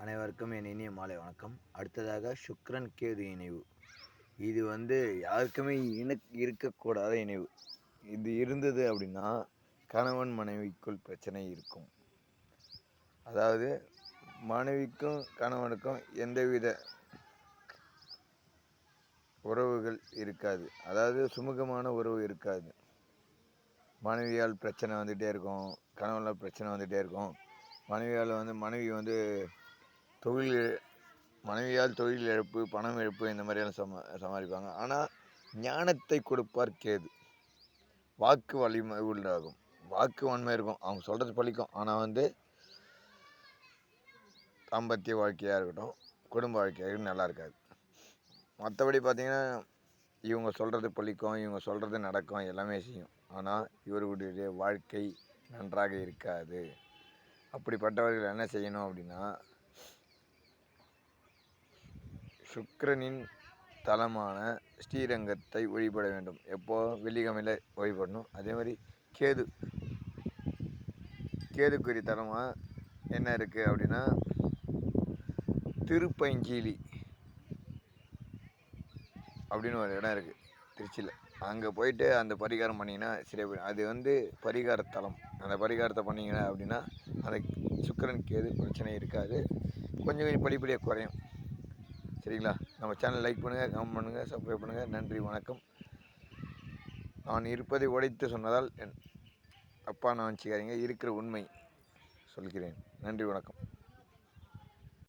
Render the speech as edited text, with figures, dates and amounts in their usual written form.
அனைவருக்கும் என் இனிய மாலை வணக்கம். அடுத்ததாக சுக்கிரன் கேது இணைவு. இது யாருக்குமே இருக்கக்கூடாத இணைவு. இது இருந்தது அப்படின்னா கணவன் மனைவிக்குள் பிரச்சனை இருக்கும். அதாவது மனைவிக்கும் கணவனுக்கும் எந்தவித உறவுகள் இருக்காது. அதாவது சுமூகமான உறவு இருக்காது. மனைவியால் பிரச்சனை வந்துகிட்டே இருக்கும், கணவனால் பிரச்சனை வந்துகிட்டே இருக்கும். மனைவி மனைவியால் தொழில் இழப்பு, பணம் இழப்பு இந்த மாதிரியெல்லாம் சமாளிப்பாங்க. ஆனால் ஞானத்தை கொடுப்பார் கேது. வாக்கு வலிமை உண்டாகும், வாக்கு வன்மை இருக்கும், அவங்க சொல்கிறது பழிக்கும். ஆனால் தாம்பத்திய வாழ்க்கையாக இருக்கட்டும், குடும்ப வாழ்க்கையாக நல்லா இருக்காது. மற்றபடி பார்த்திங்கன்னா இவங்க சொல்கிறது பழிக்கும், இவங்க சொல்கிறது நடக்கும், எல்லாமே செய்யும். ஆனால் இவர்களுடைய வாழ்க்கை நன்றாக இருக்காது. அப்படிப்பட்டவர்கள் என்ன செய்யணும் அப்படின்னா, சுக்கிரனின் தலமான ஸ்ரீரங்கத்தை வழிபட வேண்டும். வெள்ளிக்கிழமையில் வழிபடணும். அதே மாதிரி கேதுக்குரிய தலமாக என்ன இருக்குது அப்படின்னா, திருப்பைஞ்சீலி அப்படின்னு ஒரு இடம் இருக்குது திருச்சியில். அங்கே போயிட்டு அந்த பரிகாரம் பண்ணிங்கன்னா சரி. அது பரிகாரத்தலம். அந்த பரிகாரத்தை பண்ணிங்கன்னா அப்படின்னா அந்த சுக்கிரன் கேது பிரச்சனை இருக்காது. கொஞ்சம் படிப்படியாக குறையும். சரிங்களா? நம்ம சேனல் லைக் பண்ணுங்கள், கமெண்ட் பண்ணுங்கள், சப்ஸ்கிரைப் பண்ணுங்கள். நன்றி, வணக்கம். நான் இருப்பதை உடைத்து சொன்னதால் அப்பா நான் வச்சுக்காதீங்க. இருக்கிற உண்மை சொல்கிறேன். நன்றி, வணக்கம்.